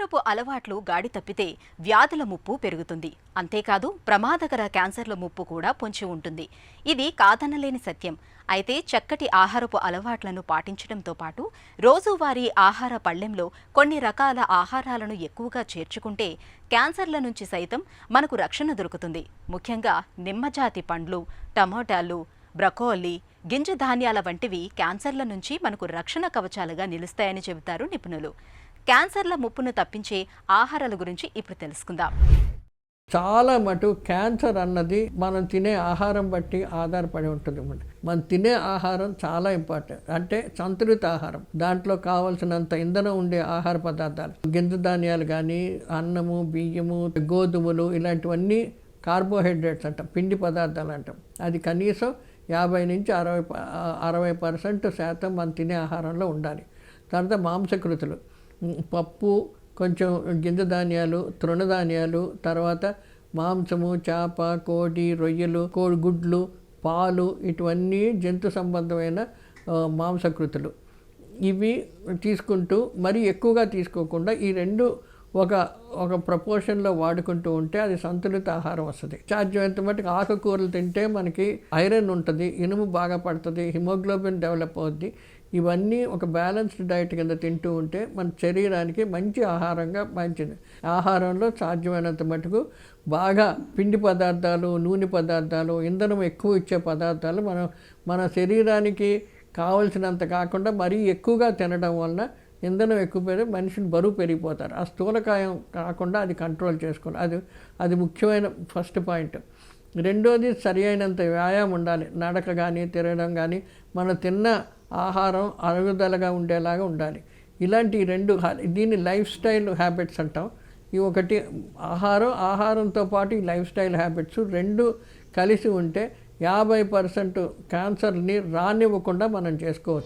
ఆహారపు అలవాట్లు గాడి తప్పితే వ్యాధుల ముప్పు పెరుగుతుంది. అంతేకాదు ప్రమాదకర క్యాన్సర్ల ముప్పు కూడా పొంచి ఉంటుంది. ఇది కాదనలేని సత్యం. అయితే చక్కటి ఆహారపు అలవాట్లను పాటించడంతో పాటు రోజువారీ ఆహార పళ్లెంలో కొన్ని రకాల ఆహారాలను ఎక్కువగా చేర్చుకుంటే క్యాన్సర్ల నుంచి సైతం మనకు రక్షణ దొరుకుతుంది. ముఖ్యంగా నిమ్మజాతి పండ్లు, టమోటాలు, బ్రకోలీ, గింజ ధాన్యాల వంటివి క్యాన్సర్ల నుంచి మనకు రక్షణ కవచాలుగా నిలుస్తాయని చెబుతారు నిపుణులు. క్యాన్సర్ల ముప్పును తప్పించే ఆహారాల గురించి ఇప్పుడు తెలుసుకుందాం. చాలా మటు క్యాన్సర్ అన్నది మనం తినే ఆహారం బట్టి ఆధారపడి ఉంటుంది. మనం తినే ఆహారం చాలా ఇంపార్టెంట్. అంటే సంతులిత ఆహారం, దాంట్లో కావాల్సినంత ఇంధనం ఉండే ఆహార పదార్థాలు, గింజ ధాన్యాలు కానీ, అన్నము, బియ్యము, గోధుమలు, ఇలాంటివన్నీ కార్బోహైడ్రేట్స్ అంటాం, పిండి పదార్థాలు అంటాం. అది కనీసం 50 నుంచి 60% మనం తినే ఆహారంలో ఉండాలి. తర్వాత మాంసకృతులు, పప్పు, కొంచెం గింజ ధాన్యాలు, తృణధాన్యాలు, తర్వాత మాంసము, చేప, కోడి, రొయ్యలు, గుడ్లు, పాలు, ఇటువన్నీ జంతు సంబంధమైన మాంసకృతులు. ఇవి తీసుకుంటూ మరీ ఎక్కువగా తీసుకోకుండా ఈ రెండు ఒక ప్రపోర్షన్లో వాడుకుంటూ ఉంటే అది సంతులిత ఆహారం వస్తుంది. సాధ్యమైనంత మటుకు ఆకుకూరలు తింటే మనకి ఐరన్ ఉంటుంది, ఇనుము బాగా పడుతుంది, హిమోగ్లోబిన్ డెవలప్ అవుద్ది. ఇవన్నీ ఒక బ్యాలెన్స్డ్ డైట్ కింద తింటూ ఉంటే మన శరీరానికి మంచి ఆహారంగా మంచిది. ఆహారంలో సాధ్యమైనంత మటుకు బాగా పిండి పదార్థాలు, నూనె పదార్థాలు, ఇంధనం ఎక్కువ ఇచ్చే పదార్థాలు మన శరీరానికి కావలసినంత కాకుండా మరీ ఎక్కువగా తినడం వలన ఇంధనం ఎక్కువ పెరిగి మనిషిని బరువు పెరిగిపోతారు. ఆ స్థూలకాయం కాకుండా అది కంట్రోల్ చేసుకోవాలి. అది ముఖ్యమైన ఫస్ట్ పాయింట్. రెండోది సరి అయినంత వ్యాయామం ఉండాలి. నడక కానీ, తిరగడం కానీ, మనం తిన్న ఆహారం అరుగుదలగా ఉండేలాగా ఉండాలి. ఇలాంటి రెండు, దీన్ని లైఫ్ స్టైల్ హ్యాబిట్స్ అంటాం. ఈ ఒకటి ఆహారంతో పాటు ఈ లైఫ్ స్టైల్ హ్యాబిట్స్ రెండు కలిసి ఉంటే 50% క్యాన్సర్ని రానివ్వకుండా మనం చేసుకోవచ్చు.